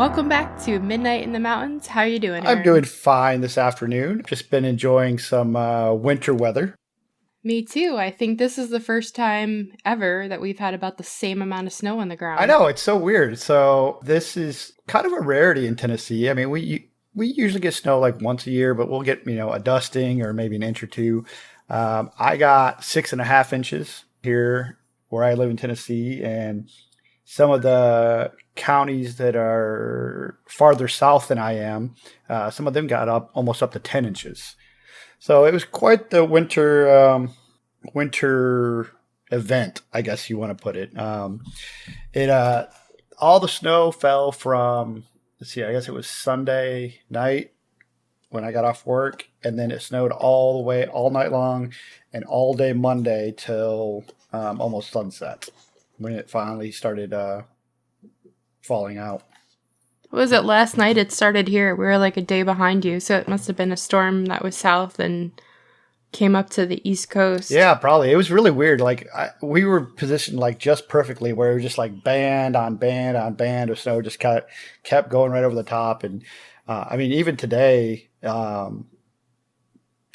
Welcome back to Midnight in the Mountains. How are you doing, Aaron? I'm doing fine this afternoon. Just been enjoying some winter weather. Me too. I think this is the first time ever that we've had about the same amount of snow on the I ground. know, it's so weird. So this is kind of a rarity in Tennessee. I mean, we usually get snow like once a year, but we'll get, a dusting or maybe an inch or two. I got 6.5 inches here where I live in Tennessee, and some of the counties that are farther south than I am, some of them got up almost up to 10 inches. So it was quite the winter event, I guess you want to put it. It all the snow fell from, let's see, I guess it was Sunday night when I got off work, and then it snowed all the way all night long and all day Monday till almost sunset when it finally started falling out. What was it last night? It started here. We were like a day behind you, so it must have been a storm that was south and came up to the East Coast. Yeah, probably. It was really weird. Like we were positioned like just perfectly, where it was just like band on band on band of snow, just kept going right over the top. And I mean, even today, so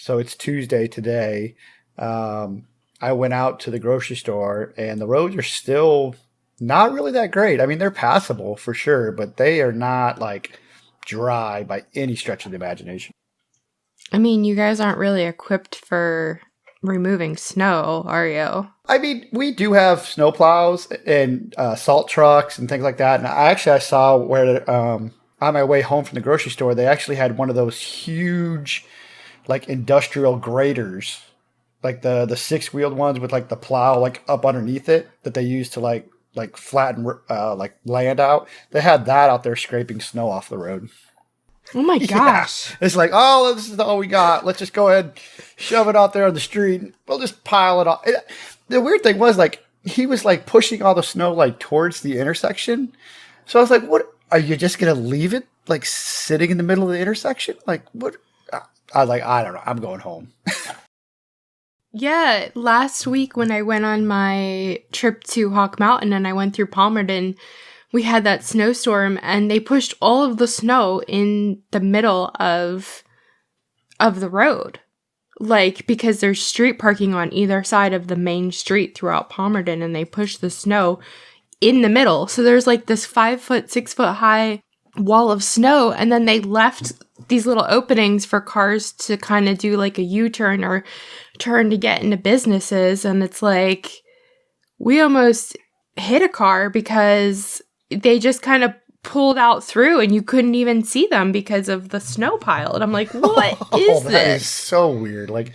it's Tuesday today. I went out to the grocery store, and the roads are still not really that great. I mean, they're passable for sure, but they are not like dry by any stretch of the imagination. I mean, you guys aren't really equipped for removing snow, are you? I mean, we do have snowplows and salt trucks and things like that. And I saw where on my way home from the grocery store, they actually had one of those huge, like industrial graders, like the 6-wheeled ones with like the plow like up underneath it that they use to like flatten like land out. They had that out there scraping snow off the road. Oh my gosh. Yeah. It's like, oh, this is all we got. Let's just go ahead and shove it out there on the street. We'll just pile it on. The weird thing was, like, he was like pushing all the snow like towards the intersection. So I was like, what? Are you just going to leave it like sitting in the middle of the intersection? Like, what? I was like, I don't know. I'm going home. Yeah, last week when I went on my trip to Hawk Mountain and I went through Palmerton, we had that snowstorm and they pushed all of the snow in the middle of the road. Like, because there's street parking on either side of the main street throughout Palmerton, and they pushed the snow in the middle. So there's like this 5-foot, 6-foot high wall of snow, and then they left these little openings for cars to kind of do like a U-turn or turn to get into businesses. And it's like, we almost hit a car because they just kind of pulled out through and you couldn't even see them because of the snow pile. And I'm like, what is this? That is so weird. Like,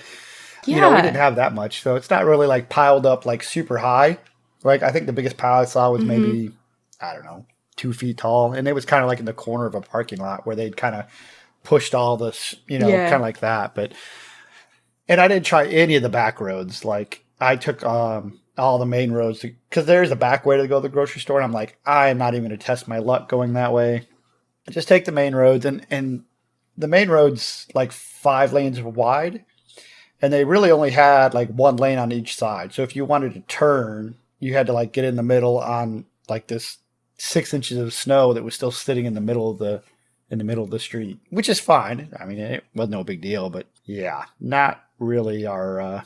yeah. We didn't have that much. So it's not really like piled up like super high. Like, I think the biggest pile I saw was maybe, I don't know, 2 feet tall. And it was kind of like in the corner of a parking lot where they'd kind of pushed all this, kind of like that. And I didn't try any of the back roads. Like, I took all the main roads because there's a back way to go to the grocery store. And I'm like, I'm not even going to test my luck going that way. I just take the main roads, and the main road's like 5 lanes wide, and they really only had like 1 lane on each side. So if you wanted to turn, you had to like get in the middle on like this 6 inches of snow that was still sitting in the middle of the street, which is fine. I mean, it was no big deal, but yeah, not really our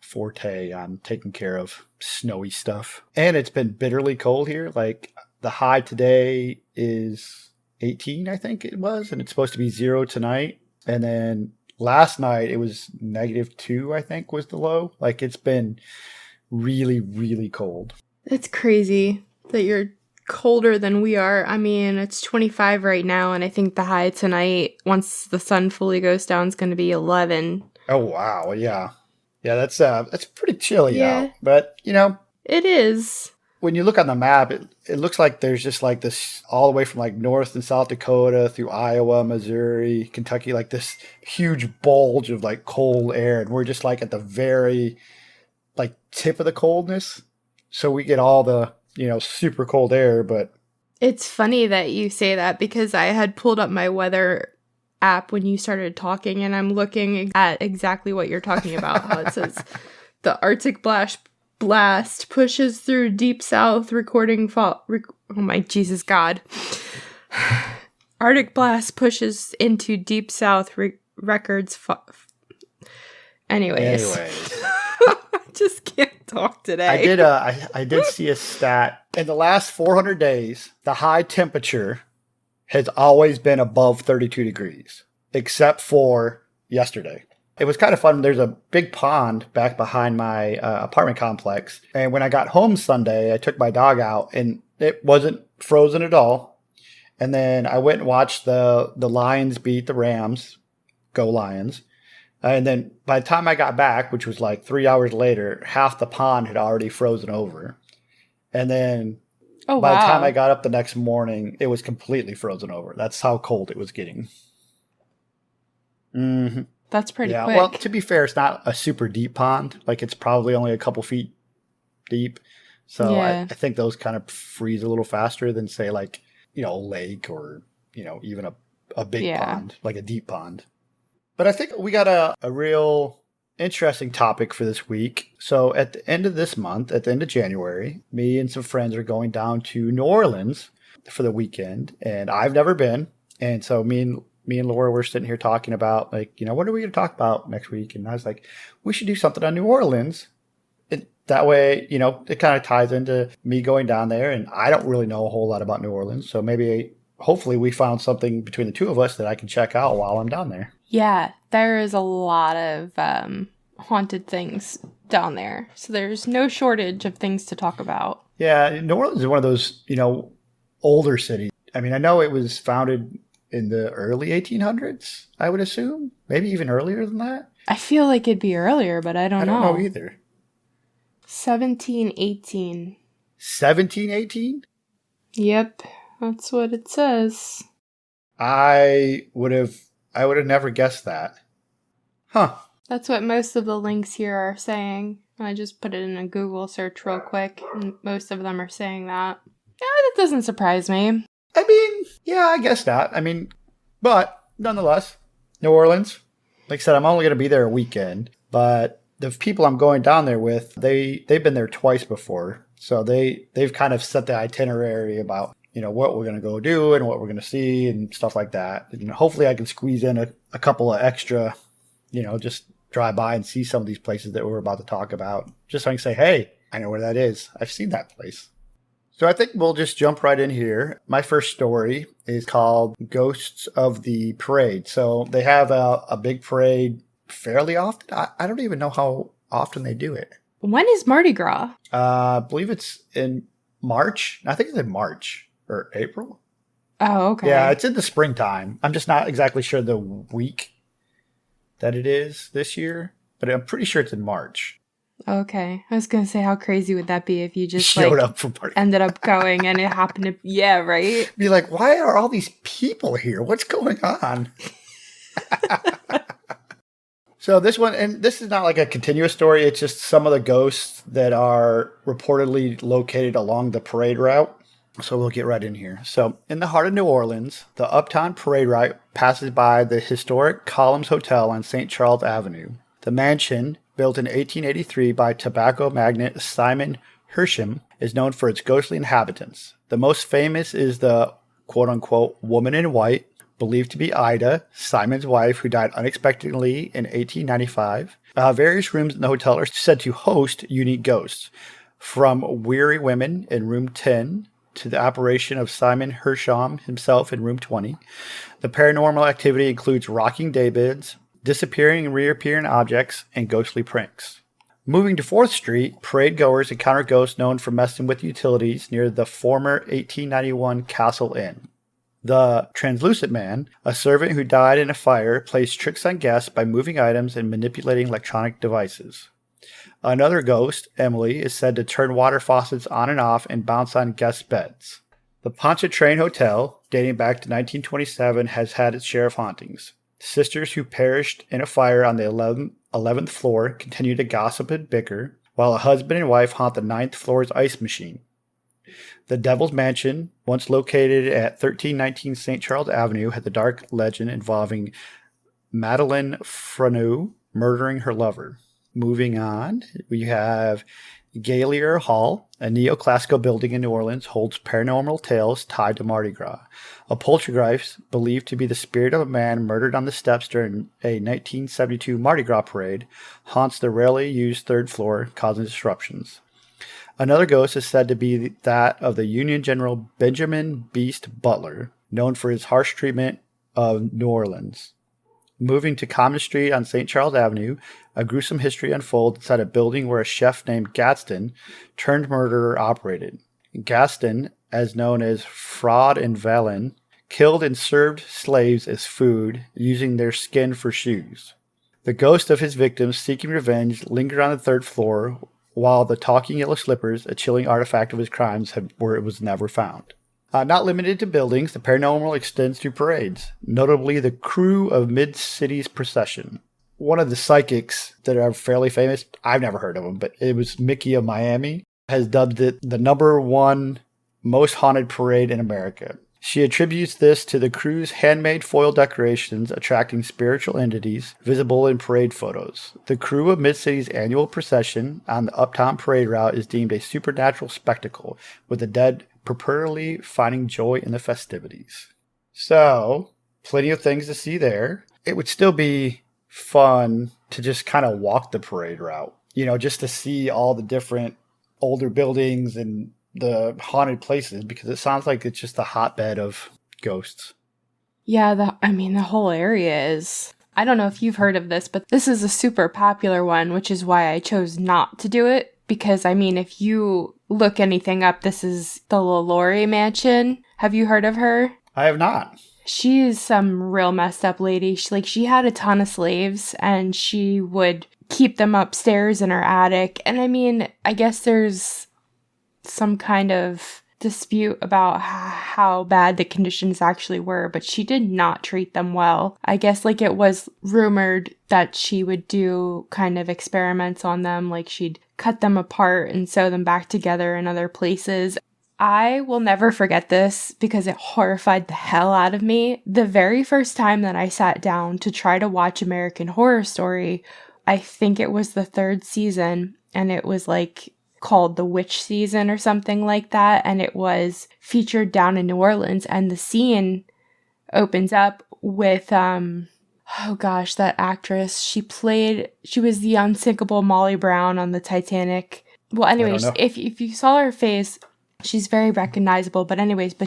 forte on taking care of snowy stuff. And it's been bitterly cold here. Like, the high today is 18, I think it was, and it's supposed to be 0 tonight. And then last night it was -2, I think was the low. Like, it's been really, really cold. That's crazy that you're colder than we are. I mean, it's 25 right now, and I think the high tonight, once the sun fully goes down, is going to be 11. Oh, wow. Yeah. Yeah, that's pretty chilly out. But, it is. When you look on the map, it looks like there's just like this all the way from like North and South Dakota through Iowa, Missouri, Kentucky, like this huge bulge of like cold air. And we're just like at the very like tip of the coldness. So we get all the, super cold air, but. It's funny that you say that because I had pulled up my weather app when you started talking, and I'm looking at exactly what you're talking about. How it says the Arctic blast pushes through deep south, recording fall. Oh my Jesus God! Arctic blast pushes into deep south records. Anyways. I just can't talk today. I did see a stat. In the last 400 days, the high temperature has always been above 32 degrees, except for yesterday. It was kind of fun. There's a big pond back behind my apartment complex. And when I got home Sunday, I took my dog out and it wasn't frozen at all. And then I went and watched the Lions beat the Rams. Go Lions. And then by the time I got back, which was like 3 hours later, half the pond had already frozen over. And then by the time I got up the next morning, it was completely frozen over. That's how cold it was getting. Mm-hmm. That's pretty quick. Well, to be fair, it's not a super deep pond. Like, it's probably only a couple feet deep. So I think those kind of freeze a little faster than, say, like, a lake or, even a big pond, like a deep pond. But I think we got a real interesting topic for this week. So at the end of this month, at the end of January, me and some friends are going down to New Orleans for the weekend. And I've never been. And so me and Laura were sitting here talking about, like, what are we going to talk about next week? And I was like, we should do something on New Orleans. That way, it kind of ties into me going down there. And I don't really know a whole lot about New Orleans. So hopefully we found something between the two of us that I can check out while I'm down there. Yeah, there is a lot of haunted things down there. So there's no shortage of things to talk about. Yeah, New Orleans is one of those, older cities. I mean, I know it was founded in the early 1800s, I would assume. Maybe even earlier than that. I feel like it'd be earlier, but I don't know. I don't know either. 1718. 1718? Yep, that's what it says. I would have never guessed that. Huh. That's what most of the links here are saying. I just put it in a Google search real quick, and most of them are saying that. Yeah, that doesn't surprise me. I mean, yeah, I guess not. I mean, but nonetheless, New Orleans. Like I said, I'm only going to be there a weekend, but the people I'm going down there with, they've been there twice before. So they've kind of set the itinerary about, what we're going to go do and what we're going to see and stuff like that. And hopefully I can squeeze in a couple of extra, just drive by and see some of these places that we're about to talk about. Just so I can say, hey, I know where that is. I've seen that place. So I think we'll just jump right in here. My first story is called Ghosts of the Parade. So they have a big parade fairly often. I don't even know how often they do it. When is Mardi Gras? I believe it's in March. I think it's in March or April. Oh, okay. Yeah, it's in the springtime. I'm just not exactly sure the week that it is this year, but I'm pretty sure it's in March. Okay. I was going to say, how crazy would that be if you just showed up for party. Ended up going and it happened to, yeah, right? Be like, why are all these people here? What's going on? So this one, and this is not like a continuous story. It's just some of the ghosts that are reportedly located along the parade route. So we'll get right in here. So in the heart of New Orleans, the Uptown Parade Route passes by the historic Columns Hotel on St. Charles Avenue. The mansion, built in 1883 by tobacco magnate Simon Hersham, is known for its ghostly inhabitants. The most famous is the quote-unquote woman in white, believed to be Ida, Simon's wife, who died unexpectedly in 1895. Various rooms in the hotel are said to host unique ghosts, from weary women in room 10 to the apparition of Simon Hersham himself in room 20. The paranormal activity includes rocking daybeds, disappearing and reappearing objects, and ghostly pranks. Moving to 4th Street, parade goers encounter ghosts known for messing with utilities near the former 1891 Castle Inn. The Translucent Man, a servant who died in a fire, plays tricks on guests by moving items and manipulating electronic devices. Another ghost, Emily, is said to turn water faucets on and off and bounce on guest beds. The Pontchartrain Hotel, dating back to 1927, has had its share of hauntings. Sisters who perished in a fire on the 11th floor continue to gossip and bicker, while a husband and wife haunt the 9th floor's ice machine. The Devil's Mansion, once located at 1319 St. Charles Avenue, had the dark legend involving Madeleine Freneau murdering her lover. Moving on, we have Gallier Hall, a neoclassical building in New Orleans, holds paranormal tales tied to Mardi Gras. A poltergeist, believed to be the spirit of a man murdered on the steps during a 1972 Mardi Gras parade, haunts the rarely used third floor, causing disruptions. Another ghost is said to be that of the Union General Benjamin Beast Butler, known for his harsh treatment of New Orleans. Moving to Common Street on St. Charles Avenue, a gruesome history unfolds inside a building where a chef named Gaston turned murderer operated. Gaston, as known as Fraud and Valen, killed and served slaves as food, using their skin for shoes. The ghosts of his victims seeking revenge lingered on the third floor, while the talking yellow slippers, a chilling artifact of his crimes, where it was never found. Not limited to buildings, the paranormal extends to parades, notably the crew of Mid-City's procession. One of the psychics that are fairly famous, I've never heard of him, but it was Mickey of Miami, has dubbed it the #1 most haunted parade in America. She attributes this to the crew's handmade foil decorations attracting spiritual entities visible in parade photos. The crew of Mid-City's annual procession on the Uptown Parade route is deemed a supernatural spectacle, with the dead purportedly finding joy in the festivities. So, plenty of things to see there. It would still be fun to just kind of walk the parade route, just to see all the different older buildings and the haunted places, because it sounds like it's just a hotbed of ghosts. Yeah, the whole area is. I don't know if you've heard of this, but this is a super popular one, which is why I chose not to do it. Because, if you look anything up, this is the LaLaurie Mansion. Have you heard of her? I have not. She's some real messed up lady. She had a ton of slaves, and she would keep them upstairs in her attic. And I guess there's some kind of dispute about how bad the conditions actually were, but she did not treat them well. I guess it was rumored that she would do kind of experiments on them, she'd cut them apart and sew them back together in other places. I will never forget this because it horrified the hell out of me. The very first time that I sat down to try to watch American Horror Story, I think it was the 3rd season, and it was called The Witch Season or something like that, and it was featured down in New Orleans, and the scene opens up with that actress. She was the unsinkable Molly Brown on the Titanic. Well, anyways, if you saw her face, she's very recognizable, but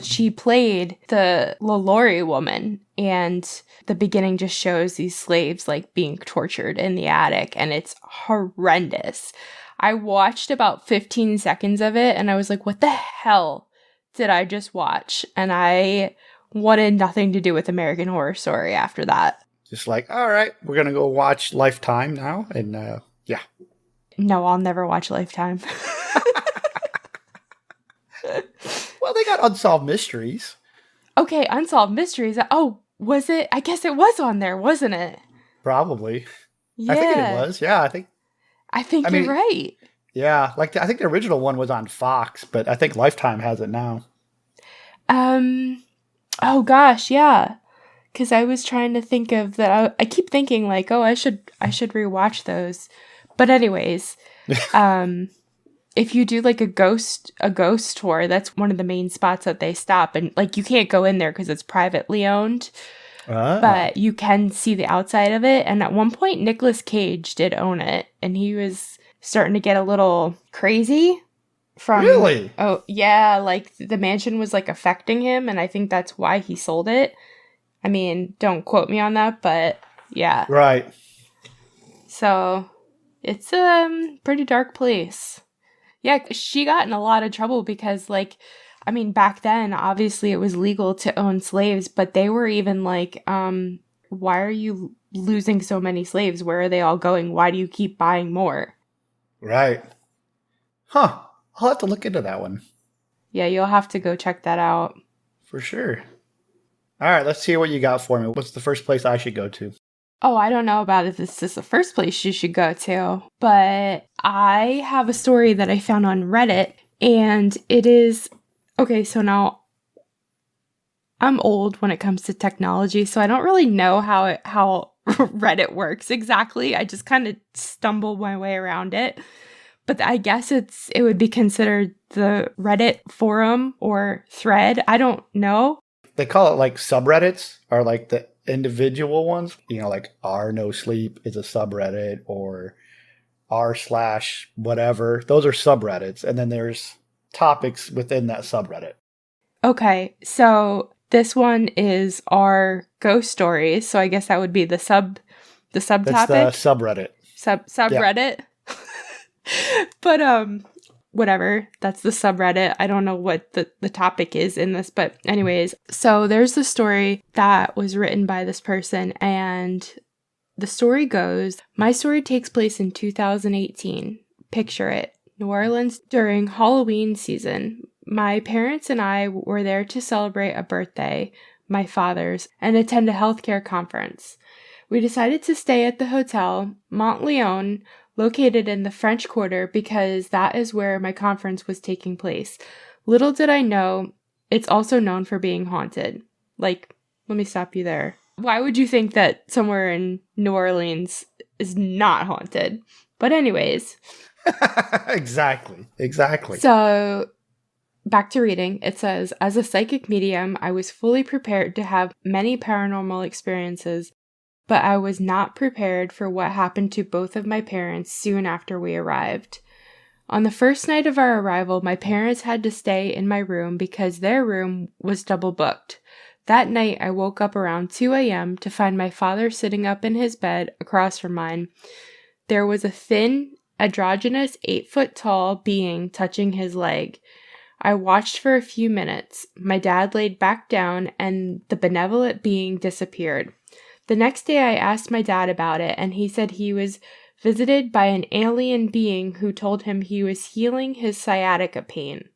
she played the LaLaurie woman, and the beginning just shows these slaves being tortured in the attic, and it's horrendous. I watched about 15 seconds of it, and I was like, what the hell did I just watch? And I wanted nothing to do with American Horror Story after that. Just all right, we're going to go watch Lifetime now, and yeah. No, I'll never watch Lifetime. Well, they got Unsolved Mysteries. Okay, Unsolved Mysteries. Oh, was it? I guess it was on there, wasn't it? Probably. Yeah. I think it was. Yeah, I think you're right. Yeah, I think the original one was on Fox, but I think Lifetime has it now. Oh gosh, yeah. Because I was trying to think of that. I keep thinking I should rewatch those. But anyways, if you do a ghost tour, that's one of the main spots that they stop, and you can't go in there because it's privately owned. But you can see the outside of it. And at one point, Nicolas Cage did own it, and he was starting to get a little crazy. Really? Oh, yeah. The mansion was affecting him, and I think that's why he sold it. Don't quote me on that, but yeah. Right. So it's a pretty dark place. Yeah, she got in a lot of trouble because back then, obviously it was legal to own slaves, but they were even why are you losing so many slaves? Where are they all going? Why do you keep buying more? Right. Huh. I'll have to look into that one. Yeah, you'll have to go check that out. For sure. All right, let's see what you got for me. What's the first place I should go to? Oh, I don't know about if this is the first place you should go to, but I have a story that I found on Reddit, and it is... Okay, so now I'm old when it comes to technology, so I don't really know how Reddit works exactly. I just kind of stumbled my way around it. But I guess it would be considered the Reddit forum or thread. I don't know. They call it like subreddits, or like the individual ones. Like r no sleep is a subreddit, or r/ whatever. Those are subreddits. And then there's topics within that subreddit. Okay, so this one is our ghost stories. So I guess that would be the subtopic. That's the subreddit. Subreddit. Yeah. But whatever. That's the subreddit. I don't know what the topic is in this, but anyways, so there's the story that was written by this person, and the story goes, my story takes place in 2018. Picture it. New Orleans during Halloween season. My parents and I were there to celebrate a birthday, my father's, and attend a healthcare conference. We decided to stay at the Hotel Monteleone, located in the French Quarter, because that is where my conference was taking place. Little did I know, it's also known for being haunted. Like, let me stop you there. Why would you think that somewhere in New Orleans is not haunted? But anyways. Exactly. So, back to reading. It says, as a psychic medium, I was fully prepared to have many paranormal experiences, but I was not prepared for what happened to both of my parents soon after we arrived. On the first night of our arrival, my parents had to stay in my room because their room was double booked. That night, I woke up around 2 a.m. to find my father sitting up in his bed across from mine. There was a thin, androgynous 8-foot-tall being touching his leg. I watched for a few minutes. My dad laid back down and the benevolent being disappeared. The next day I asked my dad about it, and he said he was visited by an alien being who told him he was healing his sciatica pain.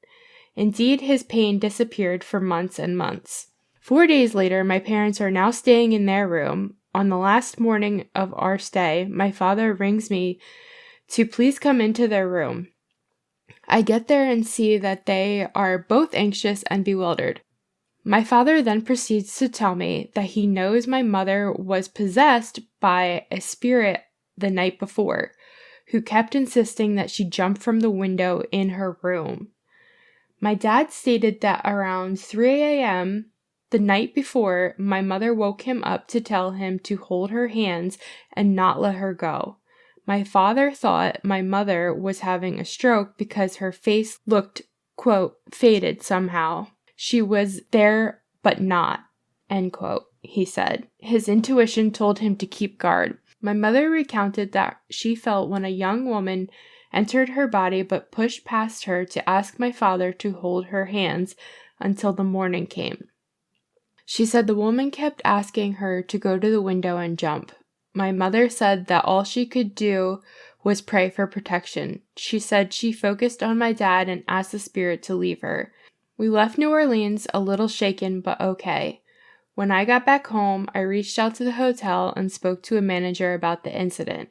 Indeed, his pain disappeared for months and months. 4 days later, my parents are now staying in their room. On the last morning of our stay, my father rings me to please come into their room. I get there and see that they are both anxious and bewildered. My father then proceeds to tell me that he knows my mother was possessed by a spirit the night before, who kept insisting that she jump from the window in her room. My dad stated that around 3 a.m. the night before, my mother woke him up to tell him to hold her hands and not let her go. My father thought my mother was having a stroke because her face looked, quote, faded somehow. She was there, but not, end quote, he said. His intuition told him to keep guard. My mother recounted that she felt when a young woman entered her body but pushed past her to ask my father to hold her hands until the morning came. She said the woman kept asking her to go to the window and jump. My mother said that all she could do was pray for protection. She said she focused on my dad and asked the spirit to leave her. We left New Orleans a little shaken but okay. When I got back home, I reached out to the hotel and spoke to a manager about the incident.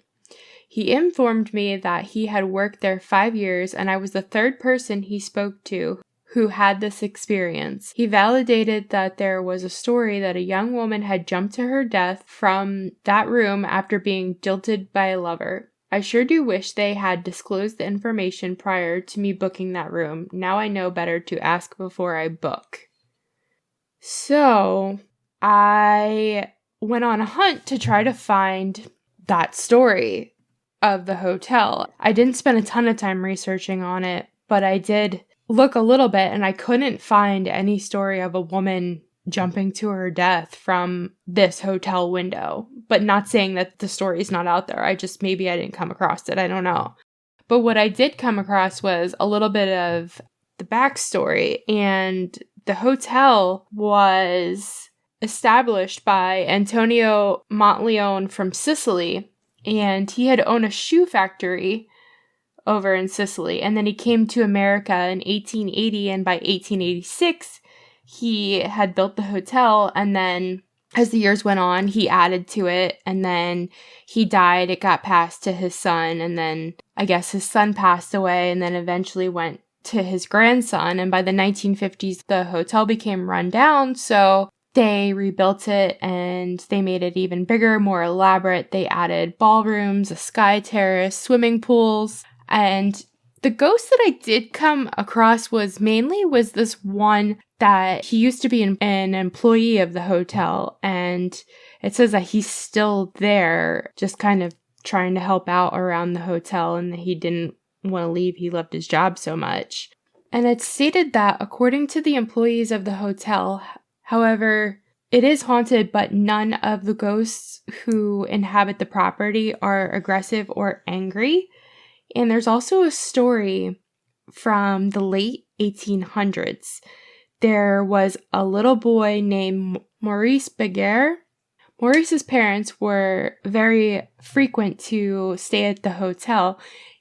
He informed me that he had worked there 5 years and I was the third person he spoke to who had this experience. He validated that there was a story that a young woman had jumped to her death from that room after being jilted by a lover. I sure do wish they had disclosed the information prior to me booking that room. Now I know better to ask before I book. So, I went on a hunt to try to find that story of the hotel. I didn't spend a ton of time researching on it, but I did look a little bit, and I couldn't find any story of a woman jumping to her death from this hotel window. But not saying that the story is not out there. Maybe I didn't come across it. I don't know. But what I did come across was a little bit of the backstory. And the hotel was established by Antonio Monteleone from Sicily. And he had owned a shoe factory over in Sicily. And then he came to America in 1880. And by 1886, he had built the hotel. And then as the years went on, he added to it. And then he died. It got passed to his son. And then I guess his son passed away and then eventually went to his grandson. And by the 1950s, the hotel became run down. So They rebuilt it and they made it even bigger, more elaborate. They added ballrooms, a sky terrace, swimming pools. And the ghost that I did come across was this one that he used to be an employee of the hotel. And it says that he's still there, just kind of trying to help out around the hotel, and that he didn't want to leave. He loved his job so much. And it's stated that according to the employees of the hotel, however, it is haunted, but none of the ghosts who inhabit the property are aggressive or angry. And there's also a story from the late 1800s. There was a little boy named Maurice Beguer. Maurice's parents were very frequent to stay at the hotel,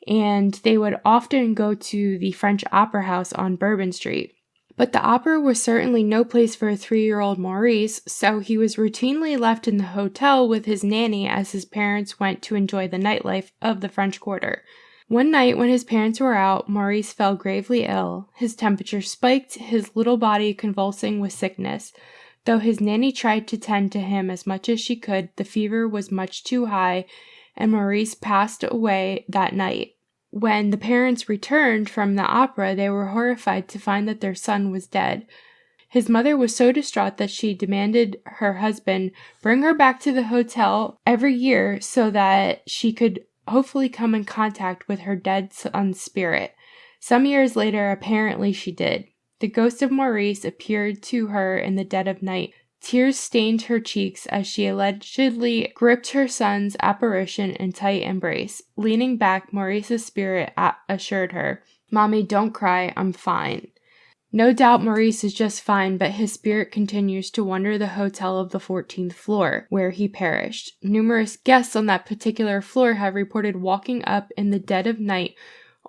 and they would often go to the French Opera House on Bourbon Street. But the opera was certainly no place for a 3-year-old Maurice, so he was routinely left in the hotel with his nanny as his parents went to enjoy the nightlife of the French Quarter. One night when his parents were out, Maurice fell gravely ill. His temperature spiked, his little body convulsing with sickness. Though his nanny tried to tend to him as much as she could, the fever was much too high, and Maurice passed away that night. When the parents returned from the opera, they were horrified to find that their son was dead. His mother was so distraught that she demanded her husband bring her back to the hotel every year so that she could hopefully come in contact with her dead son's spirit. Some years later, apparently she did. The ghost of Maurice appeared to her in the dead of night. Tears stained her cheeks as she allegedly gripped her son's apparition in tight embrace. Leaning back, Maurice's spirit assured her, "Mommy, don't cry, I'm fine." No doubt Maurice is just fine, but his spirit continues to wander the hotel of the 14th floor, where he perished. Numerous guests on that particular floor have reported walking up in the dead of night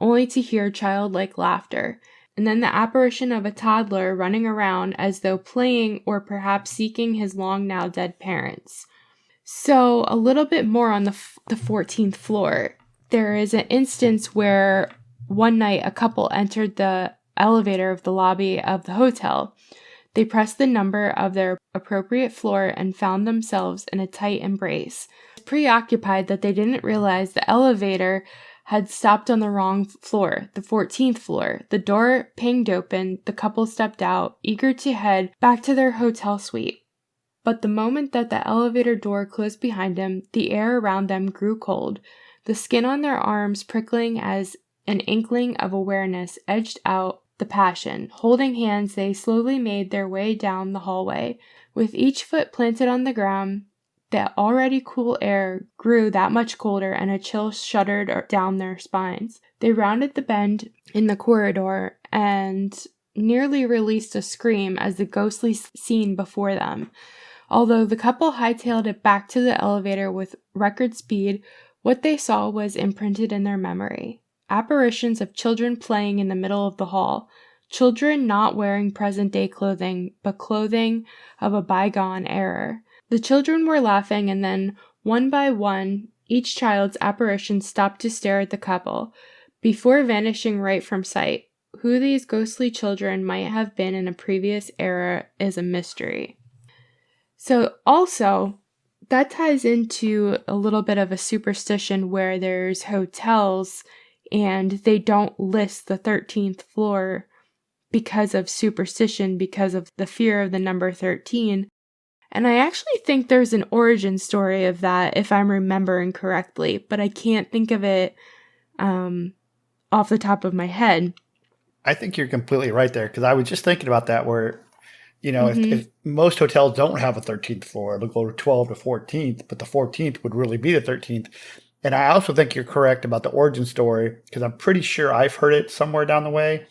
only to hear childlike laughter, and then the apparition of a toddler running around as though playing or perhaps seeking his long now dead parents. So a little bit more on the 14th floor. There is an instance where one night a couple entered the elevator of the lobby of the hotel. They pressed the number of their appropriate floor and found themselves in a tight embrace. Preoccupied that they didn't realize the elevator had stopped on the wrong floor, the 14th floor. The door pinged open, the couple stepped out, eager to head back to their hotel suite. But the moment that the elevator door closed behind them, the air around them grew cold. The skin on their arms prickling as an inkling of awareness edged out the passion. Holding hands, they slowly made their way down the hallway. With each foot planted on the ground, the already cool air grew that much colder, and a chill shuddered down their spines. They rounded the bend in the corridor and nearly released a scream as the ghostly scene before them. Although the couple hightailed it back to the elevator with record speed, what they saw was imprinted in their memory. Apparitions of children playing in the middle of the hall. Children not wearing present-day clothing, but clothing of a bygone era. The children were laughing, and then, one by one, each child's apparition stopped to stare at the couple, before vanishing right from sight. Who these ghostly children might have been in a previous era is a mystery. So also, that ties into a little bit of a superstition where there's hotels and they don't list the 13th floor because of superstition, because of the fear of the number 13. And I actually think there's an origin story of that, if I'm remembering correctly, but I can't think of it off the top of my head. I think you're completely right there, because I was just thinking about that where, if most hotels don't have a 13th floor, it'll go to 12 to 14th, but the 14th would really be the 13th. And I also think you're correct about the origin story, because I'm pretty sure I've heard it somewhere down the way,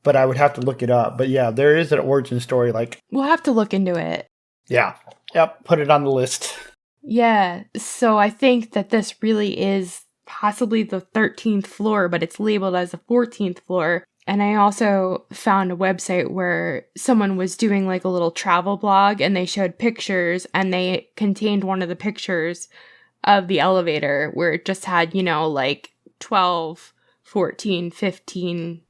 but I would have to look it up. But yeah, there is an origin story. We'll have to look into it. Yeah. Yep. Put it on the list. Yeah. So I think that this really is possibly the 13th floor, but it's labeled as the 14th floor. And I also found a website where someone was doing a little travel blog, and they showed pictures, and they contained one of the pictures of the elevator where it just had, 12, 14, 15,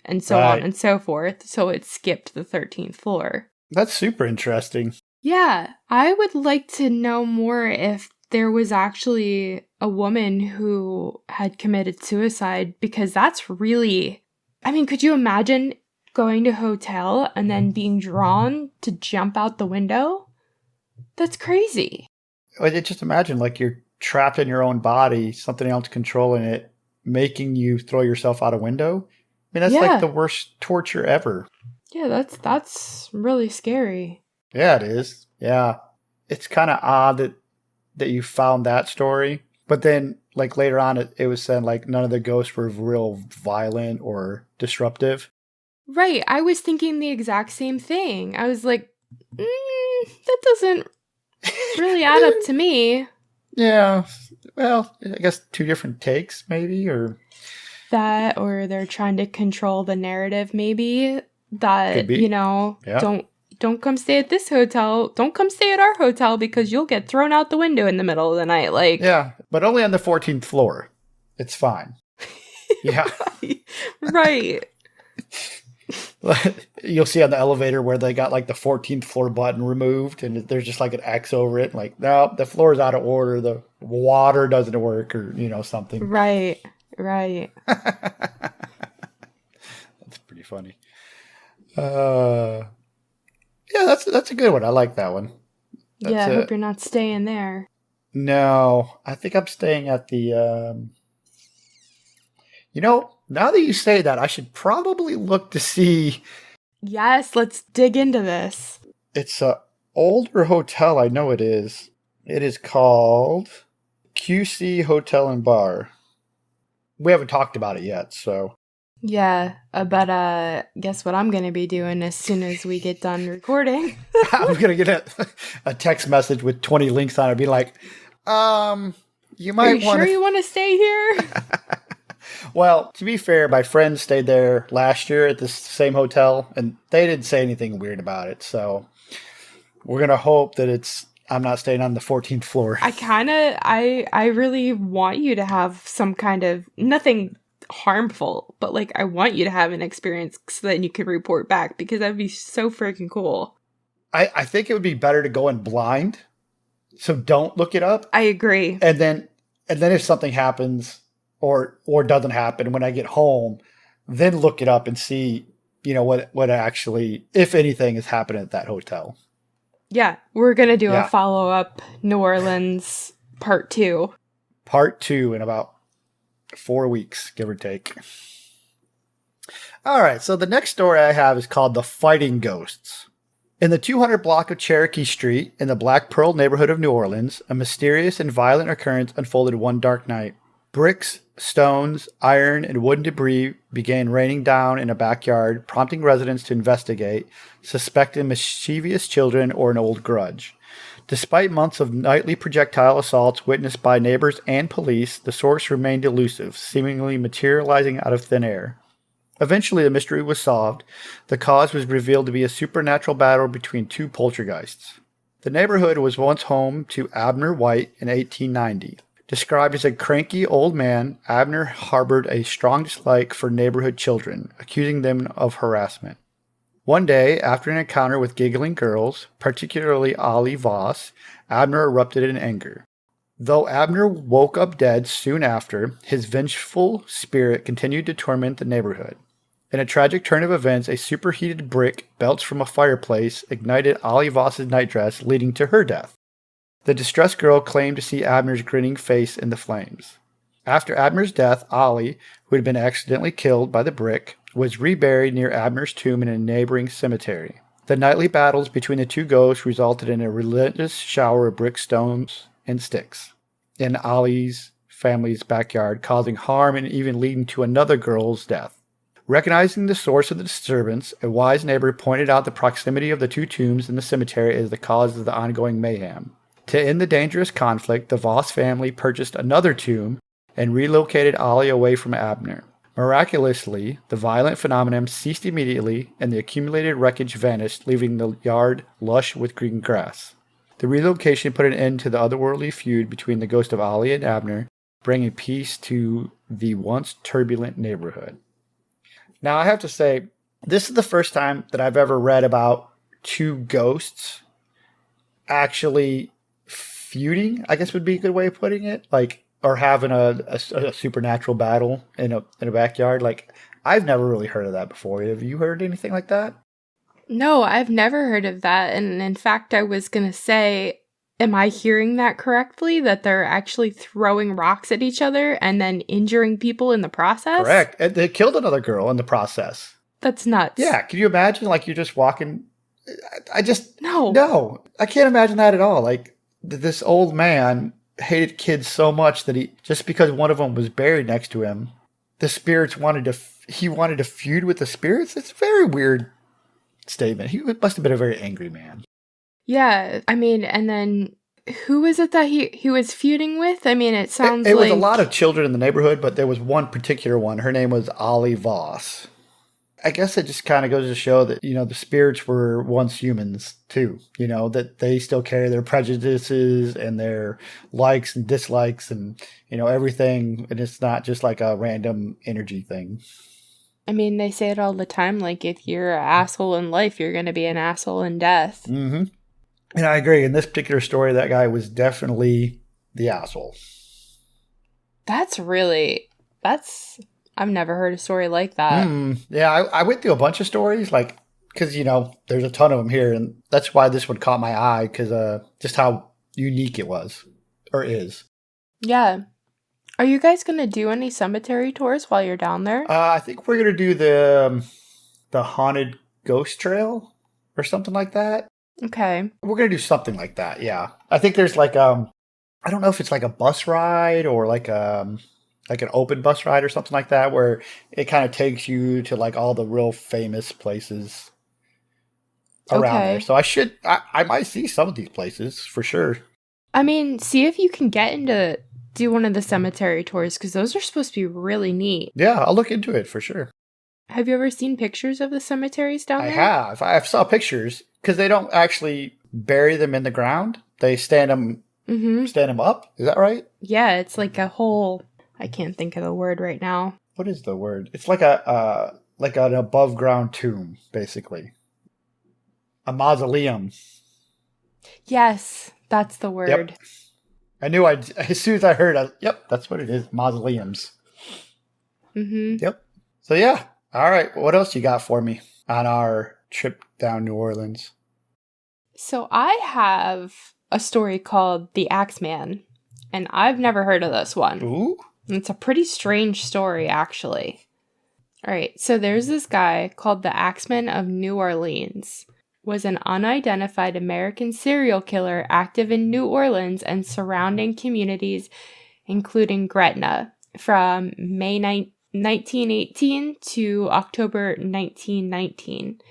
and so on and so forth. So it skipped the 13th floor. That's super interesting. Yeah, I would like to know more if there was actually a woman who had committed suicide, because that's really, I mean, could you imagine going to a hotel and then being drawn to jump out the window? That's crazy. Like, just imagine like you're trapped in your own body, something else controlling it, making you throw yourself out a window. I mean, that's like the Yeah. worst torture ever. Yeah, that's really scary. Yeah, it is. Yeah. It's kind of odd that you found that story. But then, like later on, it was said like none of the ghosts were real violent or disruptive. Right, I was thinking the exact same thing. I was like, that doesn't really add up to me. Yeah. Well, I guess two different takes, maybe, or That, or they're trying to control the narrative, maybe, could that, be. Yeah. don't come stay at this hotel. Don't come stay at our hotel because you'll get thrown out the window in the middle of the night. Like, Yeah. But only on the 14th floor. It's fine. Yeah. right. You'll see on the elevator where they got like the 14th floor button removed and there's just like an X over it. Like, no, the floor is out of order. The water doesn't work or, something. Right. Right. That's pretty funny. Yeah, that's a good one. I like that one. Yeah, That's I hope it. you're not staying there. No, I think I'm staying at the. Now that you say that, I should probably look to see. Yes, let's dig into this. It's a older hotel. I know it is. It is called QC Hotel and Bar. We haven't talked about it yet, so. Yeah, but guess what I'm gonna be doing as soon as we get done recording? I'm gonna get a text message with 20 links on it, be like, you Are might you want sure to. you want to stay here? Well, to be fair, my friends stayed there last year at this same hotel, and they didn't say anything weird about it. So we're gonna hope that I'm not staying on the 14th floor. I really want you to have some kind of, nothing harmful, but like I want you to have an experience so that you can report back, because that'd be so freaking cool. I think it would be better to go in blind, so don't look it up, I agree. and then if something happens or doesn't happen when I get home, then look it up and see what actually, if anything, has happened at that hotel. Yeah, we're gonna do a Yeah, follow-up New Orleans part 2. part 2 in about 4 weeks, give or take. All right, so the next story I have is called The Fighting Ghosts. In the 200 block of Cherokee Street in the Black Pearl neighborhood of New Orleans, a mysterious and violent occurrence unfolded one dark night. Bricks, stones, iron, and wooden debris began raining down in a backyard, prompting residents to investigate, suspecting mischievous children or an old grudge. Despite months of nightly projectile assaults witnessed by neighbors and police, the source remained elusive, seemingly materializing out of thin air. Eventually, the mystery was solved. The cause was revealed to be a supernatural battle between two poltergeists. The neighborhood was once home to Abner White in 1890. Described as a cranky old man, Abner harbored a strong dislike for neighborhood children, accusing them of harassment. One day, after an encounter with giggling girls, particularly Ollie Voss, Abner erupted in anger. Though Abner woke up dead soon after, his vengeful spirit continued to torment the neighborhood. In a tragic turn of events, a superheated brick belched from a fireplace ignited Ollie Voss's nightdress, leading to her death. The distressed girl claimed to see Abner's grinning face in the flames. After Abner's death, Ollie, who had been accidentally killed by the brick, was reburied near Abner's tomb in a neighboring cemetery. The nightly battles between the two ghosts resulted in a relentless shower of brick, stones, and sticks in Ollie's family's backyard, causing harm and even leading to another girl's death. Recognizing the source of the disturbance, a wise neighbor pointed out the proximity of the two tombs in the cemetery as the cause of the ongoing mayhem. To end the dangerous conflict, the Voss family purchased another tomb and relocated Ollie away from Abner. Miraculously, the violent phenomenon ceased immediately and the accumulated wreckage vanished, leaving the yard lush with green grass. The relocation put an end to the otherworldly feud between the ghost of Ollie and Abner, bringing peace to the once turbulent neighborhood. Now, I have to say, this is the first time that I've ever read about two ghosts actually feuding, I guess would be a good way of putting it, like, or having a supernatural battle in a backyard. Like, I've never really heard of that before. Have you heard anything like that? No, I've never heard of that. And in fact, I was going to say, am I hearing that correctly? That they're actually throwing rocks at each other and then injuring people in the process? Correct. And they killed another girl in the process. That's nuts. Yeah. Can you imagine? Like, you're just walking. No. No, I can't imagine that at all. Like, this old man hated kids so much that just because one of them was buried next to him, the spirits he wanted to feud with the spirits. It's a very weird statement. He must have been a very angry man. Yeah, I mean, and then who is it that he was feuding with? I mean, it sounds it like... was a lot of children in the neighborhood, but there was one particular one. Her name was Ollie Voss. I guess it just kind of goes to show that, the spirits were once humans too, that they still carry their prejudices and their likes and dislikes and, everything. And it's not just like a random energy thing. I mean, they say it all the time. Like, if you're an asshole in life, you're going to be an asshole in death. Mm-hmm. And I agree. In this particular story, that guy was definitely the asshole. I've never heard a story like that. Yeah, I went through a bunch of stories, like, because, there's a ton of them here. And that's why this one caught my eye, because just how unique it was, or is. Yeah. Are you guys going to do any cemetery tours while you're down there? I think we're going to do the haunted ghost trail or something like that. Okay. We're going to do something like that, yeah. I think there's like, I don't know if it's like a bus ride or like an open bus ride or something like that, where it kind of takes you to like all the real famous places around there. So I might see some of these places for sure. I mean, see if you can get into do one of the cemetery tours, because those are supposed to be really neat. Yeah, I'll look into it for sure. Have you ever seen pictures of the cemeteries down there? I have. I saw pictures, because they don't actually bury them in the ground. They stand them up. Is that right? Yeah, it's like a whole... I can't think of the word right now. What is the word? It's like an above ground tomb, basically. A mausoleum. Yes, that's the word. Yep. I knew as soon as I heard, yep, that's what it is. Mausoleums. Mm-hmm. Yep. So yeah. All right. What else you got for me on our trip down New Orleans? So I have a story called The Axeman, and I've never heard of this one. Ooh. It's a pretty strange story, actually. All right, so there's this guy called the Axeman of New Orleans. Was an unidentified American serial killer active in New Orleans and surrounding communities, including Gretna, from May 1918 to October 1919.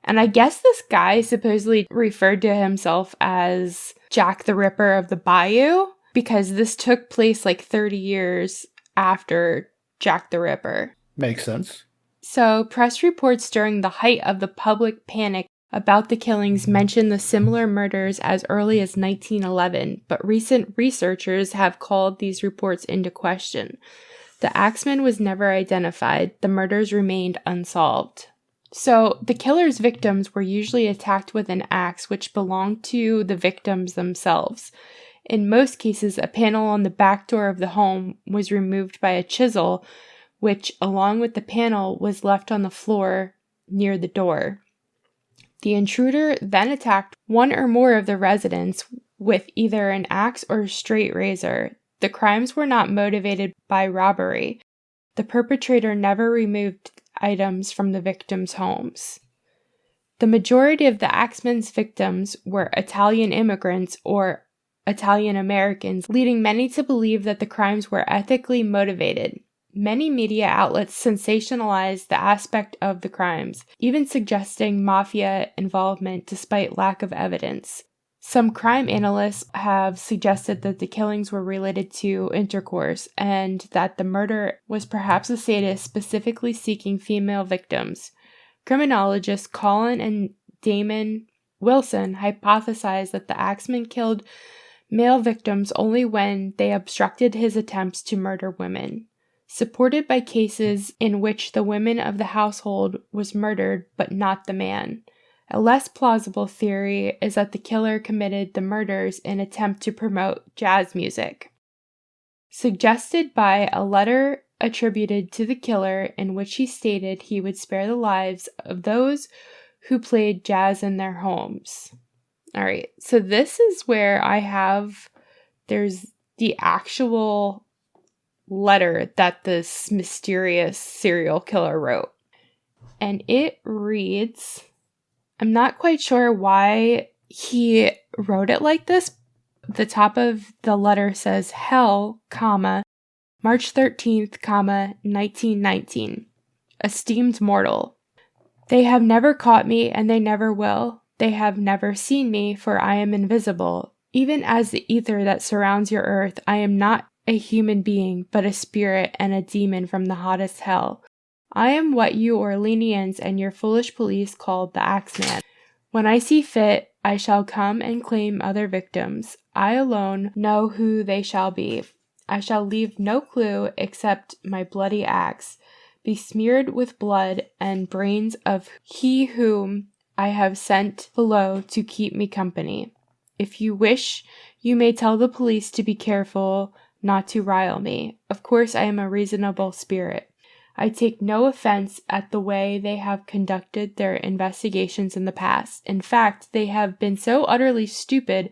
And I guess this guy supposedly referred to himself as Jack the Ripper of the Bayou, because this took place like 30 years after Jack the Ripper. Makes sense. So, press reports during the height of the public panic about the killings mention the similar murders as early as 1911, but recent researchers have called these reports into question. The axeman was never identified. The murders remained unsolved. So, the killer's victims were usually attacked with an axe which belonged to the victims themselves. In most cases, a panel on the back door of the home was removed by a chisel, which, along with the panel, was left on the floor near the door. The intruder then attacked one or more of the residents with either an axe or a straight razor. The crimes were not motivated by robbery. The perpetrator never removed items from the victims' homes. The majority of the axeman's victims were Italian immigrants or Italian Americans, leading many to believe that the crimes were ethically motivated. Many media outlets sensationalized the aspect of the crimes, even suggesting mafia involvement despite lack of evidence. Some crime analysts have suggested that the killings were related to intercourse and that the murder was perhaps a sadist specifically seeking female victims. Criminologists Colin and Damon Wilson hypothesized that the axeman killed male victims only when they obstructed his attempts to murder women. Supported by cases in which the women of the household was murdered but not the man. A less plausible theory is that the killer committed the murders in an attempt to promote jazz music, suggested by a letter attributed to the killer in which he stated he would spare the lives of those who played jazz in their homes. All right, so this is where there's the actual letter that this mysterious serial killer wrote. And it reads, I'm not quite sure why he wrote it like this. The top of the letter says, Hell, comma, March 13th, comma, 1919. Esteemed mortal. They have never caught me, and they never will. They have never seen me, for I am invisible. Even as the ether that surrounds your earth, I am not a human being, but a spirit and a demon from the hottest hell. I am what you Orleanians and your foolish police called the axeman. When I see fit, I shall come and claim other victims. I alone know who they shall be. I shall leave no clue except my bloody axe, besmeared with blood and brains of he whom I have sent below to keep me company. If you wish, you may tell the police to be careful not to rile me. Of course, I am a reasonable spirit. I take no offense at the way they have conducted their investigations in the past. In fact, they have been so utterly stupid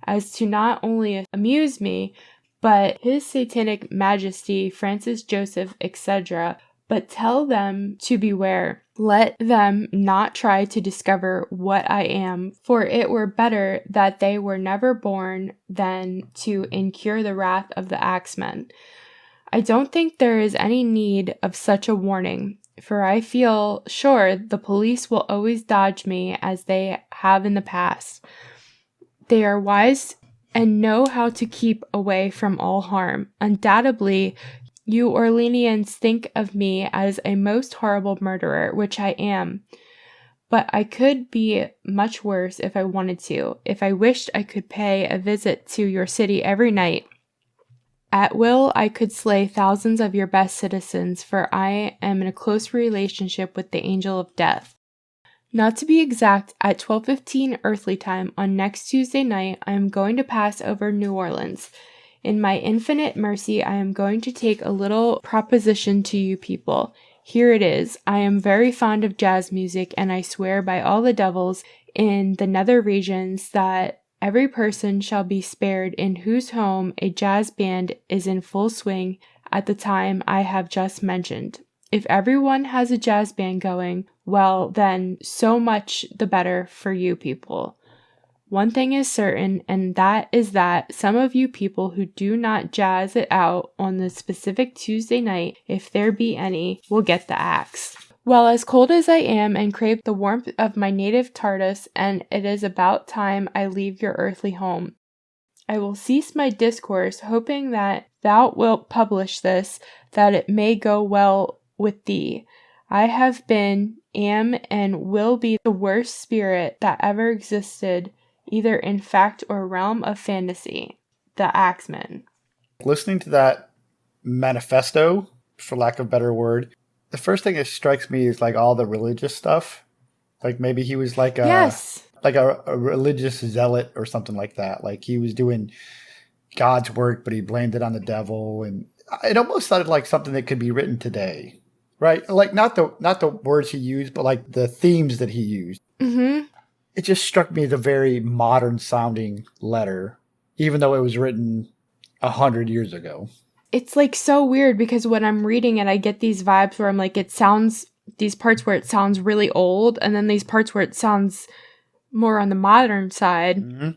as to not only amuse me, but His Satanic Majesty, Francis Joseph, etc., but tell them to beware. Let them not try to discover what I am, for it were better that they were never born than to incur the wrath of the axemen. I don't think there is any need of such a warning, for I feel sure the police will always dodge me as they have in the past. They are wise and know how to keep away from all harm. Undoubtedly, you Orleanians think of me as a most horrible murderer, which I am. But I could be much worse if I wanted to. If I wished, I could pay a visit to your city every night. At will, I could slay thousands of your best citizens, for I am in a close relationship with the angel of death. Not to be exact, at 12:15 earthly time on next Tuesday night, I am going to pass over New Orleans. In my infinite mercy, I am going to take a little proposition to you people. Here it is. I am very fond of jazz music, and I swear by all the devils in the nether regions that every person shall be spared in whose home a jazz band is in full swing at the time I have just mentioned. If everyone has a jazz band going, well, then so much the better for you people. One thing is certain, and that is that some of you people who do not jazz it out on the specific Tuesday night, if there be any, will get the axe. Well, as cold as I am and crave the warmth of my native Tartus, and it is about time I leave your earthly home. I will cease my discourse, hoping that thou wilt publish this, that it may go well with thee. I have been, am, and will be the worst spirit that ever existed, either in fact or realm of fantasy. The Axeman. Listening to that manifesto, for lack of a better word, the first thing that strikes me is like all the religious stuff. Like maybe he was like a religious zealot or something like that. Like he was doing God's work, but he blamed it on the devil. And it almost sounded like something that could be written today, right? Like not the words he used, but like the themes that he used. Mm-hmm. It just struck me as a very modern sounding letter, even though it was written 100 years ago. It's like so weird because when I'm reading it, I get these vibes where I'm like, these parts where it sounds really old, and then these parts where it sounds more on the modern side. Mm-hmm.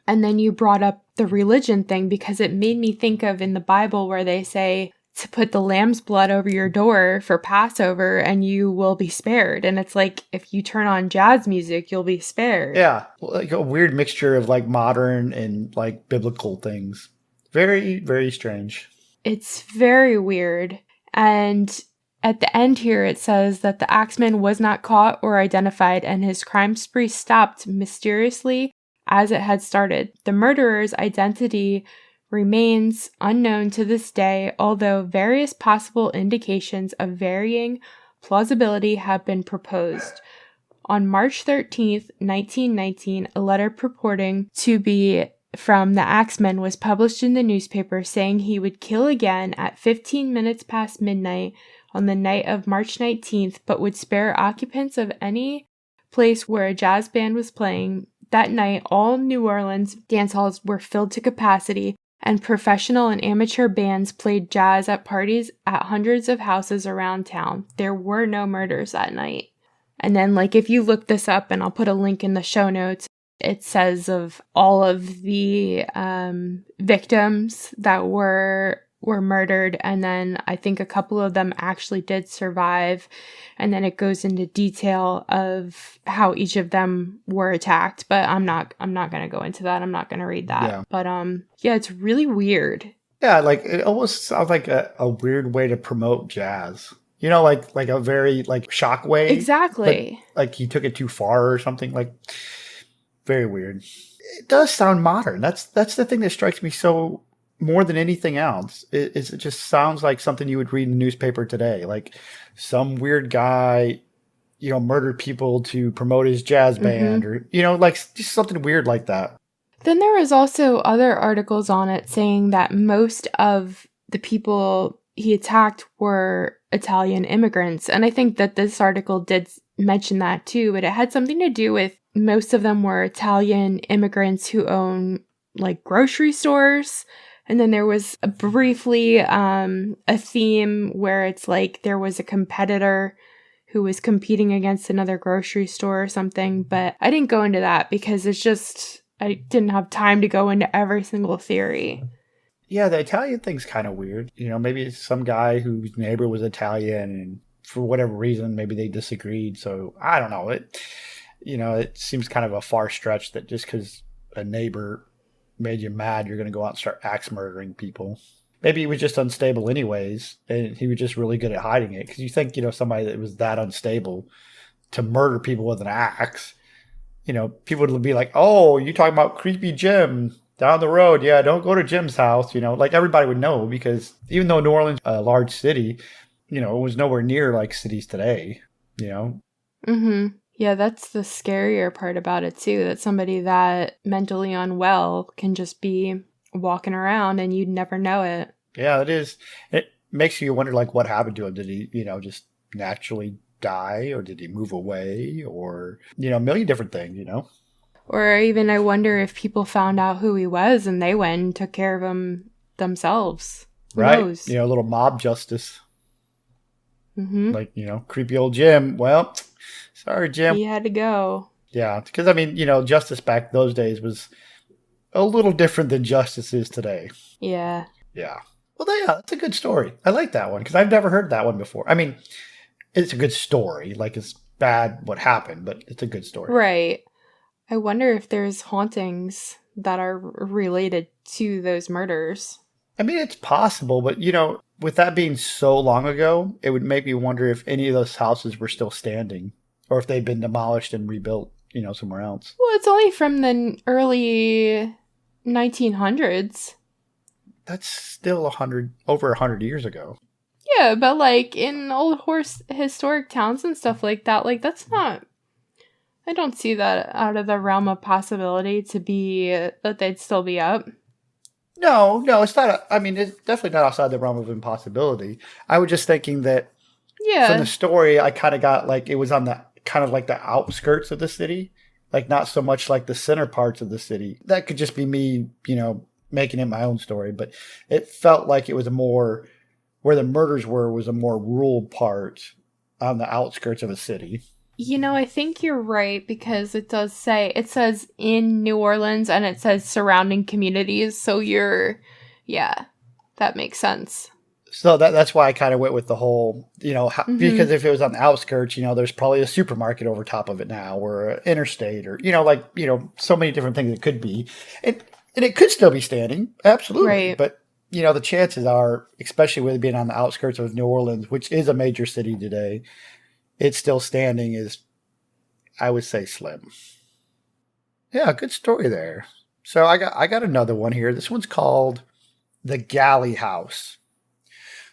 And then you brought up the religion thing because it made me think of in the Bible where they say to put the lamb's blood over your door for Passover and you will be spared. And it's like, if you turn on jazz music, you'll be spared. Yeah. Like a weird mixture of like modern and like biblical things. Very, very strange. It's very weird. And at the end here, it says that the axeman was not caught or identified and his crime spree stopped mysteriously as it had started. The murderer's identity remains unknown to this day, although various possible indications of varying plausibility have been proposed. On March 13th, 1919, a letter purporting to be from the axeman was published in the newspaper saying he would kill again at 15 minutes past midnight on the night of March 19th, but would spare occupants of any place where a jazz band was playing. That night, all New Orleans dance halls were filled to capacity, and professional and amateur bands played jazz at parties at hundreds of houses around town. There were no murders that night. And then, if you look this up, and I'll put a link in the show notes, it says of all of the victims that were murdered, and then I think a couple of them actually did survive, and then it goes into detail of how each of them were attacked, but I'm not going to go into that. I'm not going to read that. Yeah. But yeah, it's really weird. Yeah, it almost sounds like a weird way to promote jazz. Like a very shock way. Exactly. Like he took it too far or something. Very weird. It does sound modern. That's the thing that strikes me so more than anything else. It just sounds like something you would read in the newspaper today. Like some weird guy, murdered people to promote his jazz band, or just something weird like that. Then there was also other articles on it saying that most of the people he attacked were Italian immigrants. And I think that this article did mention that too, but it had something to do with most of them were Italian immigrants who own grocery stores. And then there was briefly a theme where it's there was a competitor who was competing against another grocery store or something. But I didn't go into that because I didn't have time to go into every single theory. Yeah, the Italian thing's kind of weird. Maybe it's some guy whose neighbor was Italian, and for whatever reason, maybe they disagreed. So I don't know. It seems kind of a far stretch that just because a neighbor made you mad, you're going to go out and start axe murdering people. Maybe he was just unstable anyways, and he was just really good at hiding it. Because you think, somebody that was that unstable to murder people with an axe, people would be like, oh, you talking about creepy Jim down the road. Yeah, don't go to Jim's house. Everybody would know, because even though New Orleans is a large city, it was nowhere near like cities today, Mm-hmm. Yeah, that's the scarier part about it too, that somebody that mentally unwell can just be walking around and you'd never know it. Yeah, it is. It makes you wonder what happened to him. Did he, just naturally die, or did he move away, or, a million different things, Or even I wonder if people found out who he was and they went and took care of him themselves. Who knows? A little mob justice. Mm-hmm. Creepy old Jim. Well, sorry, Jim. He had to go. Yeah, because, justice back those days was a little different than justice is today. Yeah. Yeah. Well, yeah, that's a good story. I like that one because I've never heard that one before. It's a good story. It's bad what happened, but it's a good story. Right. I wonder if there's hauntings that are related to those murders. It's possible, but, with that being so long ago, it would make me wonder if any of those houses were still standing, or if they'd been demolished and rebuilt, somewhere else. Well, it's only from the early 1900s. That's still over 100 years ago. Yeah, but in old historic towns and stuff like that, that's not... I don't see that out of the realm of possibility to be that they'd still be up. No, it's not. It's definitely not outside the realm of impossibility. I was just thinking that from the story, I kind of got it was on the kind of the outskirts of the city, not so much the center parts of the city. That could just be me, making it my own story, but it felt like it was a more, where the murders was a more rural part on the outskirts of a city. I think you're right, because it says in New Orleans and it says surrounding communities. So that makes sense. So that's why I kind of went with the whole, because if it was on the outskirts, there's probably a supermarket over top of it now, or an interstate, or, so many different things it could be. And it could still be standing. Absolutely. Right. But, the chances are, especially with it being on the outskirts of New Orleans, which is a major city today, it's still standing, is, I would say, slim. Yeah, good story there. So I got another one here. This one's called The Galley House.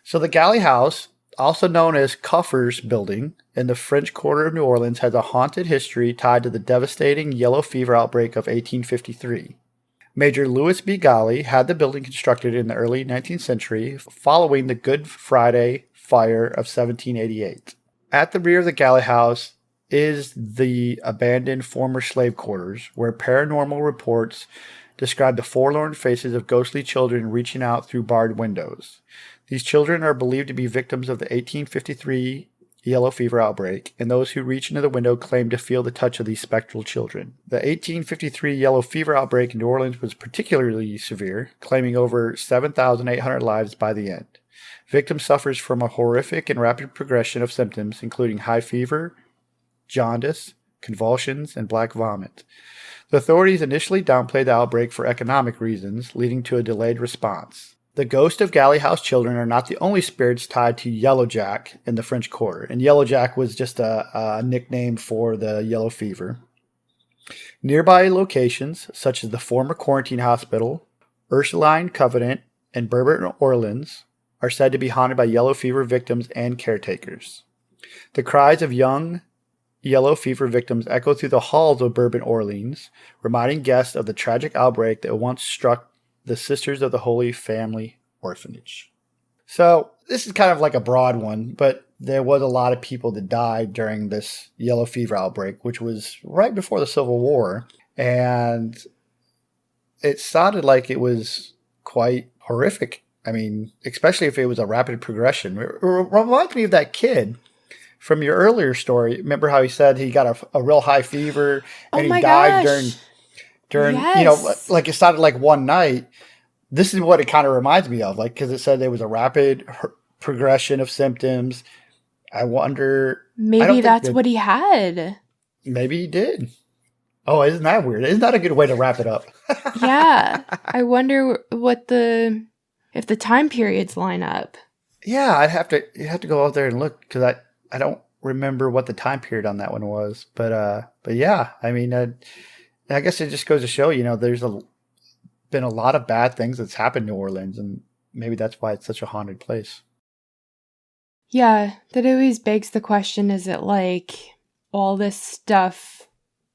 So the Galley House, also known as Cuffer's Building in the French Quarter of New Orleans, has a haunted history tied to the devastating yellow fever outbreak of 1853. Major Louis B. Galley had the building constructed in the early 19th century following the Good Friday fire of 1788. At the rear of the Galley House is the abandoned former slave quarters, where paranormal reports describe the forlorn faces of ghostly children reaching out through barred windows. These children are believed to be victims of the 1853 yellow fever outbreak, and those who reach into the window claim to feel the touch of these spectral children. The 1853 yellow fever outbreak in New Orleans was particularly severe, claiming over 7,800 lives by the end. Victim suffers from a horrific and rapid progression of symptoms, including high fever, jaundice, convulsions, and black vomit. The authorities initially downplayed the outbreak for economic reasons, leading to a delayed response. The ghosts of Galley House children are not the only spirits tied to Yellow Jack in the French Quarter, and Yellow Jack was just a nickname for the yellow fever. Nearby locations, such as the former quarantine hospital, Ursuline Covenant, and Bourbon Orleans, are said to be haunted by yellow fever victims and caretakers. The cries of young yellow fever victims echo through the halls of Bourbon Orleans, reminding guests of the tragic outbreak that once struck the Sisters of the Holy Family Orphanage. So this is kind of like a broad one, but there was a lot of people that died during this yellow fever outbreak, which was right before the Civil War. And it sounded like it was quite horrific. I mean, especially if it was a rapid progression. It reminds me of that kid from your earlier story. Remember how he said he got a real high fever and he died during yes. Like it sounded like one night. This is what it kind of reminds me of, like, because it said there was a rapid progression of symptoms. I wonder. Maybe that's what he had. Maybe he did. Oh, isn't that weird? Isn't that a good way to wrap it up? Yeah. I wonder if the time periods line up. Yeah, you have to go out there and look, because I don't remember what the time period on that one was. But yeah, I mean, I guess it just goes to show, there's been a lot of bad things that's happened in New Orleans, and maybe that's why it's such a haunted place. Yeah, that always begs the question, is it like all this stuff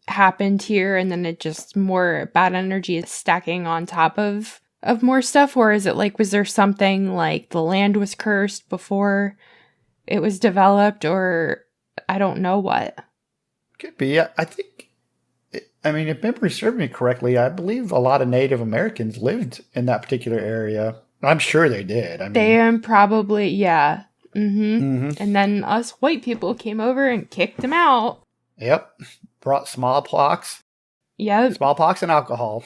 happened here and then it just more bad energy is stacking on top of more stuff? Or is it like, was there something like the land was cursed before it was developed, or I don't know what? Could be. I think, I mean, if memory serves me correctly, I believe a lot of Native Americans lived in that particular area. I'm sure they did. I mean, they probably, yeah. Mm-hmm. And then us white people came over and kicked them out. Yep. Brought smallpox. Yep. Smallpox and alcohol.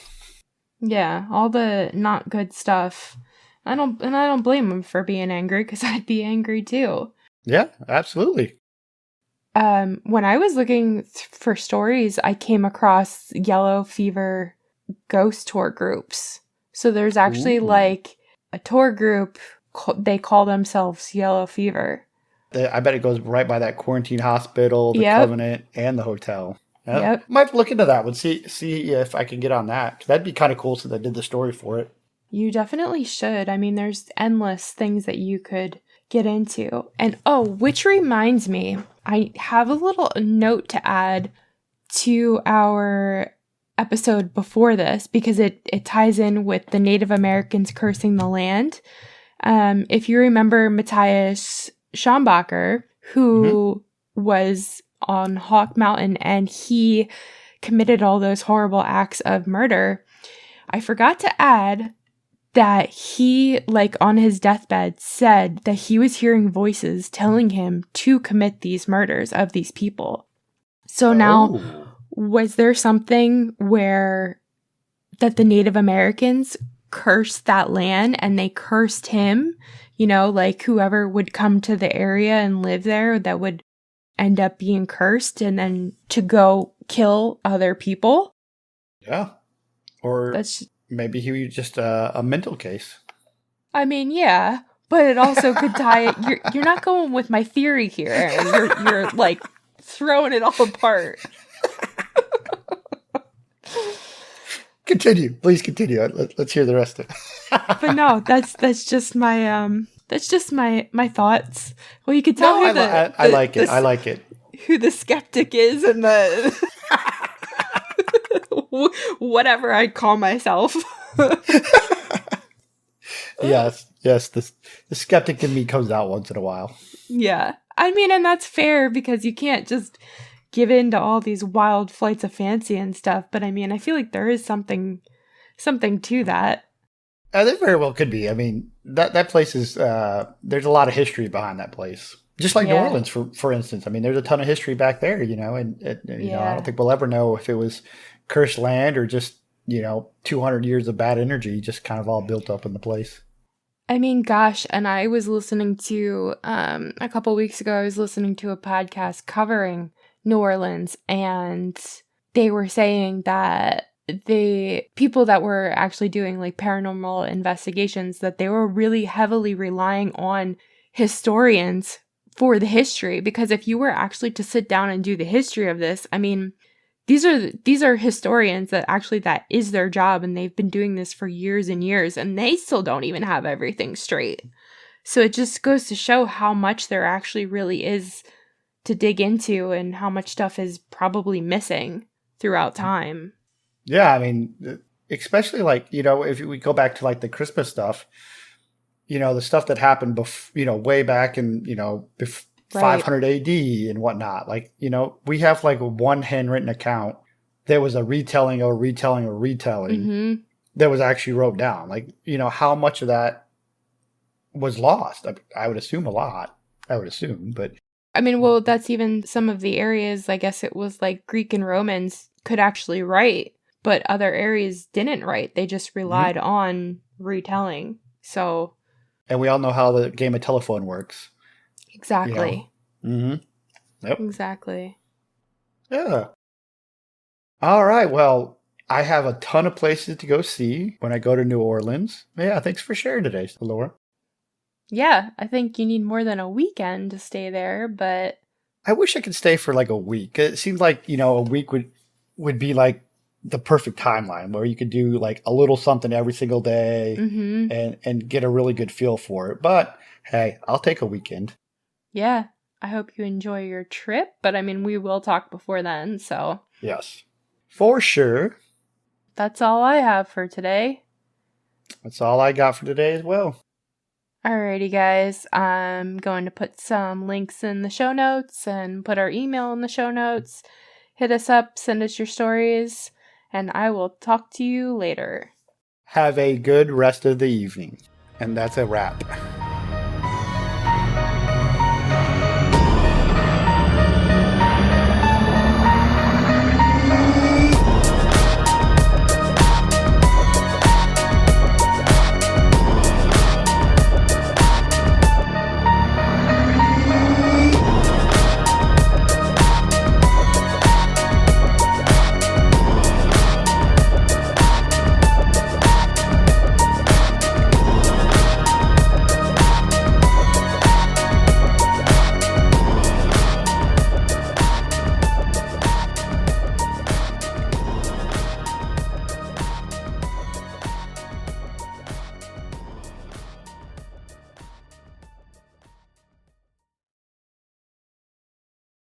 Yeah, all the not good stuff. I don't blame them for being angry, because I'd be angry too. Yeah, absolutely. When I was looking for stories, I came across yellow fever ghost tour groups. So there's actually like a tour group, they call themselves Yellow Fever. I bet it goes right by that quarantine hospital, the Covenant, and the hotel. Yep. Might look into that one, see if I can get on that. That'd be kind of cool since I did the story for it. You definitely should. I mean, there's endless things that you could get into. And which reminds me, I have a little note to add to our episode before this, because it ties in with the Native Americans cursing the land. If you remember Matthias Schombacher, who was on Hawk Mountain and he committed all those horrible acts of murder, I forgot to add that he, like on his deathbed, said that he was hearing voices telling him to commit these murders of these people. So now, was there something where that the Native Americans cursed that land and they cursed him? Like whoever would come to the area and live there, that would end up being cursed and then to go kill other people? Yeah. Or maybe he was just a mental case. I mean, yeah, but it also could tie it. You're not going with my theory here, Aaron. You're like throwing it all apart. Continue. Please continue. Let's hear the rest of it. But no, that's just my That's just my thoughts. Well, you could tell No, I like it. I like it. Who the skeptic is and the whatever I call myself. Yes. The skeptic in me comes out once in a while. Yeah. I mean, and that's fair because you can't just give in to all these wild flights of fancy and stuff. But I mean, I feel like there is something to that. There very well could be. I mean, that place is, there's a lot of history behind that place. Just like New Orleans, for instance. I mean, there's a ton of history back there, and you know, I don't think we'll ever know if it was cursed land or just, 200 years of bad energy just kind of all built up in the place. I mean, gosh, and I was listening to, a couple weeks ago, I was listening to a podcast covering New Orleans, and they were saying that the people that were actually doing like paranormal investigations, that they were really heavily relying on historians for the history, because if you were actually to sit down and do the history of this, I mean, these are historians that is their job, and they've been doing this for years and years, and they still don't even have everything straight. So it just goes to show how much there actually really is to dig into and how much stuff is probably missing throughout time. Yeah, I mean, especially like, if we go back to like the Christmas stuff, the stuff that happened way back in, 500 AD and whatnot. Like, we have like one handwritten account. There was a retelling Mm-hmm. that was actually wrote down. Like, how much of that was lost? I would assume a lot. But I mean, well, that's even some of the areas, I guess it was like Greek and Romans could actually write, but other areas didn't write. They just relied on retelling. So. And we all know how the game of telephone works. Exactly. Mm-hmm. Yep. Exactly. Yeah. All right. Well, I have a ton of places to go see when I go to New Orleans. Yeah. Thanks for sharing today, Laura. Yeah. I think you need more than a weekend to stay there, but. I wish I could stay for like a week. It seems like, a week would be like the perfect timeline where you could do like a little something every single day and get a really good feel for it. But hey, I'll take a weekend. Yeah. I hope you enjoy your trip, but I mean, we will talk before then, so. Yes, for sure. That's all I have for today. That's all I got for today as well. Alrighty, guys. I'm going to put some links in the show notes and put our email in the show notes. Hit us up, send us your stories, and I will talk to you later. Have a good rest of the evening. And that's a wrap.